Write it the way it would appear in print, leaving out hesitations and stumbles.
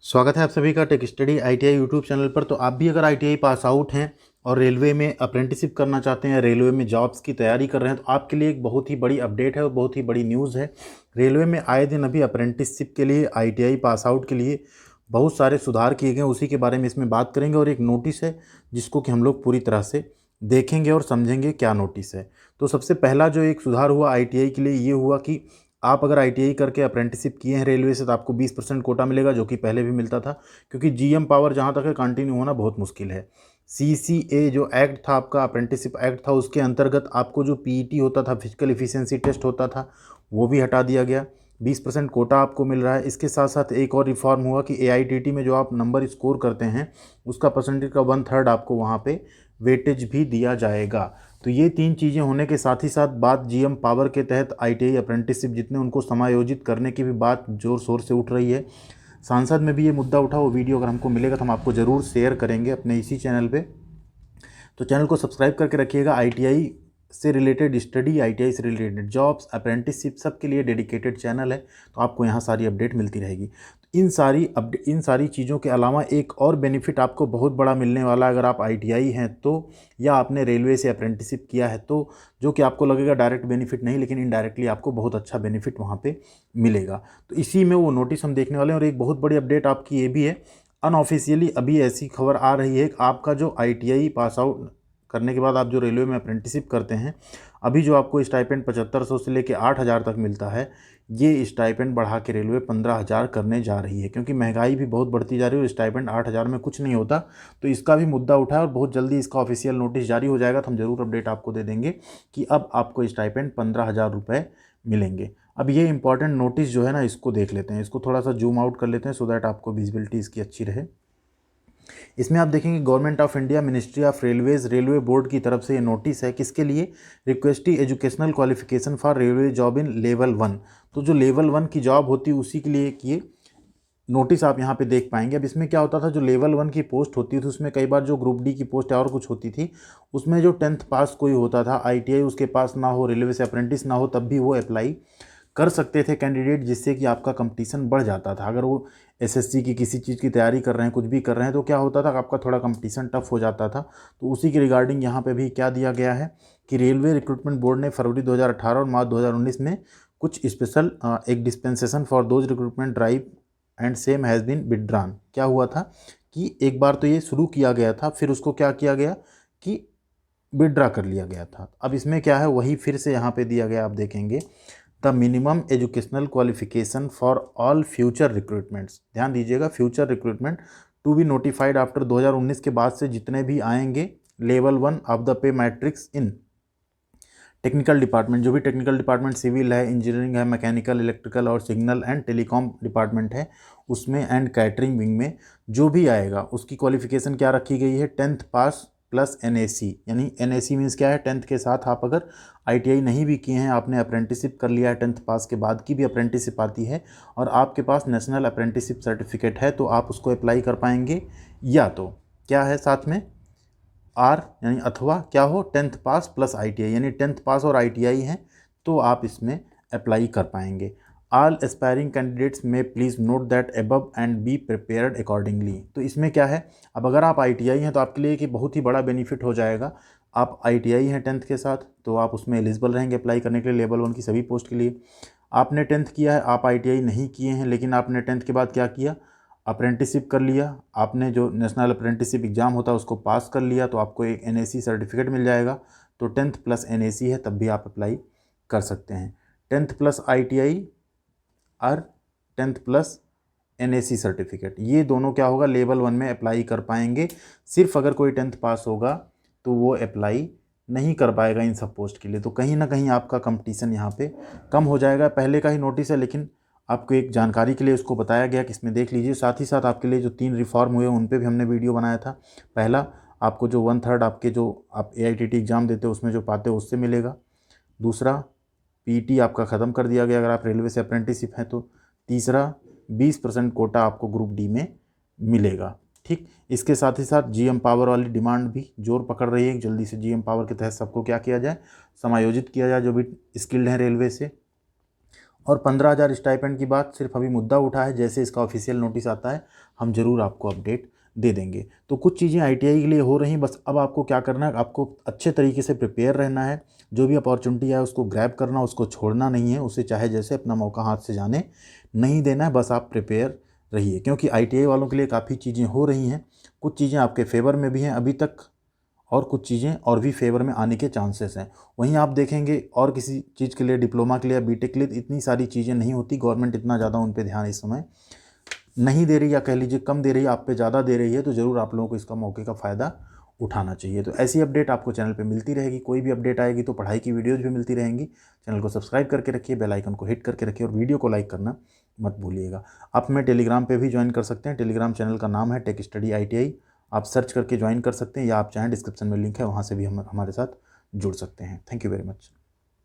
स्वागत है आप सभी का tech study ITI YouTube channel पर। तो आप भी अगर आईटीआई पास आउट हैं और रेलवे में अप्रेंटिसशिप करना चाहते हैं, रेलवे में जॉब्स की तैयारी कर रहे हैं, तो आपके लिए एक बहुत ही बड़ी अपडेट है और बहुत ही बड़ी न्यूज़ है। रेलवे में आए दिन अभी अप्रेंटिसशिप के लिए आईटीआई पास आउट के लिए बहुत सारे सुधार किए गए, उसी के बारे में इसमें बात करेंगे। और एक नोटिस है जिसको कि हम लोग पूरी तरह से देखेंगे और समझेंगे क्या नोटिस है। तो सबसे पहला जो एक सुधार हुआ आईटीआई के लिए ये हुआ कि आप अगर आईटीआई करके अप्रेंटिसशिप किए हैं रेलवे से तो आपको 20% कोटा मिलेगा, जो कि पहले भी मिलता था। क्योंकि जीएम पावर जहाँ तक है कंटिन्यू होना बहुत मुश्किल है। सीसीए जो एक्ट था आपका, अप्रेंटिसशिप एक्ट था, उसके अंतर्गत आपको जो पीईटी होता था, फिजिकल इफिशियंसी टेस्ट होता था, वो भी हटा दिया गया। 20% कोटा आपको मिल रहा है। इसके साथ साथ एक और रिफॉर्म हुआ कि एआईटीटी में जो आप नंबर स्कोर करते हैं उसका परसेंटेज का 1/3 आपको वहाँ पे वेटेज भी दिया जाएगा। तो ये तीन चीज़ें होने के साथ ही साथ बात जीएम पावर के तहत आईटीआई अप्रेंटिसशिप जितने उनको समायोजित करने की भी बात जोर शोर से उठ रही है। सांसद में भी ये मुद्दा उठा, वो वीडियो अगर हमको मिलेगा तो हम आपको ज़रूर शेयर करेंगे अपने इसी चैनल पे। तो चैनल को सब्सक्राइब करके रखिएगा। आईटीआई से रिलेटेड स्टडी, आईटीआई से रिलेटेड जॉब्स, अप्रेंटिसशिप सब के लिए डेडिकेटेड चैनल है, तो आपको यहाँ सारी अपडेट मिलती रहेगी। तो इन सारी चीज़ों के अलावा एक और बेनिफिट आपको बहुत बड़ा मिलने वाला है अगर आप आईटीआई हैं तो, या आपने रेलवे से अप्रेंटिसशिप किया है तो, जो कि आपको लगेगा डायरेक्ट बेनिफिट नहीं, लेकिन इनडायरेक्टली आपको बहुत अच्छा बेनिफिट वहाँ पे मिलेगा। तो इसी में वो नोटिस हम देखने वाले हैं। और एक बहुत बड़ी अपडेट आपकी ये भी है, अनऑफिशियली अभी ऐसी खबर आ रही है कि आपका जो आईटीआई पास आउट करने के बाद आप जो रेलवे में अप्रेंटिसशिप करते हैं, अभी जो आपको स्टाइपेंड 7500 से लेकर 8000 तक मिलता है, ये स्टाइपेंड बढ़ा के रेलवे 15000 करने जा रही है। क्योंकि महंगाई भी बहुत बढ़ती जा रही है और स्टाइपेंड 8000 में कुछ नहीं होता। तो इसका भी मुद्दा उठा है और बहुत जल्दी इसका ऑफिशियल नोटिस जारी हो जाएगा, तो हम ज़रूर अपडेट आपको दे देंगे कि अब आपको स्टाइपेंड 15000 रुपये मिलेंगे। अब ये इंपॉर्टेंट नोटिस जो है ना, इसको देख लेते हैं, इसको थोड़ा सा जूम आउट कर लेते हैं सो दैट आपको विजिबिलिटी इसकी अच्छी रहे। इसमें आप देखेंगे government of India, ministry of railways, railway board की तरफ से ये नोटिस है। किसके लिए? Requesting educational qualification for railway job in level 1। तो जो लेवल 1 की जॉब होती है उसी के लिए ये नोटिस आप यहाँ पे देख पाएंगे। अब इसमें क्या होता था, जो लेवल 1 की पोस्ट होती थी उसमें कई बार जो ग्रुप डी की पोस्ट और कुछ होती थी, उसमें जो 10th पास कोई होता था, आईटीआई उसके पास ना हो, रेलवे से अप्रेंटिस ना हो, तब भी वो अप्लाई कर सकते थे कैंडिडेट, जिससे कि आपका कंपटीशन बढ़ जाता था। अगर वो एसएससी की किसी चीज़ की तैयारी कर रहे हैं, कुछ भी कर रहे हैं, तो क्या होता था कि आपका थोड़ा कंपटीशन टफ हो जाता था। तो उसी के रिगार्डिंग यहाँ पे भी क्या दिया गया है कि रेलवे रिक्रूटमेंट बोर्ड ने फरवरी 2018 और मार्च 2019 में कुछ स्पेशल एक dispensation for those recruitment drive and same has been withdrawn. क्या हुआ था कि एक बार तो ये शुरू किया गया था, फिर उसको क्या किया गया कि विड्रॉ कर लिया गया था। अब इसमें क्या है, वही फिर से यहाँ पे दिया गया, आप देखेंगे the minimum educational qualification for all future recruitments. ध्यान दीजिएगा, future recruitment to be notified after 2019 के बाद से जितने भी आएंगे level 1 of the pay matrix in technical department, जो भी टेक्निकल डिपार्टमेंट सिविल है, इंजीनियरिंग है, मैकेनिकल, इलेक्ट्रिकल और सिग्नल एंड टेलीकॉम डिपार्टमेंट है उसमें, एंड कैटरिंग विंग में जो भी आएगा उसकी क्वालिफिकेशन क्या रखी गई है, 10th पास प्लस एनएसी। यानी एनएसी मीन्स क्या है, 10th के साथ आप अगर आईटीआई नहीं भी किए हैं, आपने अप्रेंटिसशिप कर लिया है, 10th पास के बाद की भी अप्रेंटिसशिप आती है और आपके पास नेशनल अप्रेंटिसशिप सर्टिफिकेट है, तो आप उसको अप्लाई कर पाएंगे। या तो क्या है साथ में आर, यानी अथवा क्या हो, 10th पास प्लस आईटीआई, यानी 10th पास और आईटीआई हैं तो आप इसमें अप्लाई कर पाएंगे। ऑल एस्पायरिंग कैंडिडेट्स में please note that above and be prepared accordingly. तो इसमें क्या है, अब अगर आप आईटीआई हैं तो आपके लिए कि बहुत ही बड़ा बेनिफिट हो जाएगा। आप आईटीआई हैं 10th के साथ तो आप उसमें एलिजिबल रहेंगे अप्लाई करने के लिए लेवल 1 की सभी पोस्ट के लिए। आपने 10th किया है, आप आईटीआई नहीं किए हैं, लेकिन आपने 10th के बाद क्या किया, अप्रेंटिसशिप कर लिया, आपने जो नेशनल अप्रेंटिसशिप एग्ज़ाम होता है उसको पास कर लिया, तो आपको एक एनएसी सर्टिफिकेट मिल जाएगा। तो 10th प्लस एनएसी है तब भी आप अप्लाई कर सकते हैं। 10th प्लस आईटीआई और 10th प्लस एनएसी सर्टिफिकेट, ये दोनों क्या होगा, लेवल 1 में अप्लाई कर पाएंगे। सिर्फ अगर कोई 10th पास होगा तो वो अप्लाई नहीं कर पाएगा इन सब पोस्ट के लिए। तो कहीं ना कहीं आपका कंपटीशन यहाँ पे कम हो जाएगा। पहले का ही नोटिस है, लेकिन आपको एक जानकारी के लिए उसको बताया गया कि इसमें देख लीजिए। साथ ही साथ आपके लिए जो 3 रिफॉर्म हुए उन पे भी हमने वीडियो बनाया था। पहला, आपको जो 1/3 आपके जो आप एआईटीटी एग्ज़ाम देते हो उसमें जो पाते हो उससे मिलेगा। दूसरा, पीटी आपका ख़त्म कर दिया गया अगर आप रेलवे से अप्रेंटिसशिप हैं तो। तीसरा, 20% कोटा आपको ग्रुप डी में मिलेगा। ठीक, इसके साथ ही साथ जीएम पावर वाली डिमांड भी जोर पकड़ रही है, जल्दी से जीएम पावर के तहत सबको क्या किया जाए, समायोजित किया जाए जो भी स्किल्ड हैं रेलवे से। और 15,000 स्टाइपेंड की बात सिर्फ अभी मुद्दा उठा है, जैसे इसका ऑफिशियल नोटिस आता है हम ज़रूर आपको अपडेट दे देंगे। तो कुछ चीज़ें आईटीआई के लिए हो रही हैं, बस अब आपको क्या करना है, आपको अच्छे तरीके से प्रिपेयर रहना है। जो भी अपॉर्चुनिटी है उसको ग्रैब करना, उसको छोड़ना नहीं है, उसे चाहे जैसे अपना मौका हाथ से जाने नहीं देना है, बस आप प्रिपेयर रहिए। क्योंकि आईटीआई वालों के लिए काफ़ी चीज़ें हो रही हैं, कुछ चीज़ें आपके फेवर में भी हैं अभी तक, और कुछ चीज़ें और भी फेवर में आने के चांसेस हैं। वहीं आप देखेंगे और किसी चीज़ के लिए, डिप्लोमा के लिए या बीटेक के लिए इतनी सारी चीज़ें नहीं होती, गवर्नमेंट इतना ज़्यादा उन पे ध्यान इस समय नहीं दे रही, या कह लीजिए कम दे रही है, आप पे ज़्यादा दे रही है। तो ज़रूर आप लोगों को इसका मौके का फ़ायदा उठाना चाहिए। तो ऐसी अपडेट आपको चैनल पे मिलती रहेगी, कोई भी अपडेट आएगी तो पढ़ाई की वीडियोज़ भी मिलती रहेंगी। चैनल को सब्सक्राइब करके रखिए, बेल आइकन को हिट करके रखिए और वीडियो को लाइक करना मत भूलिएगा। आप हमें टेलीग्राम पे भी ज्वाइन कर सकते हैं, टेलीग्राम चैनल का नाम है टेक स्टडी ITI। आप सर्च करके ज्वाइन कर सकते हैं, या आप चाहें डिस्क्रिप्शन में लिंक है, वहाँ से भी हम हमारे साथ जुड़ सकते हैं। Thank you very much.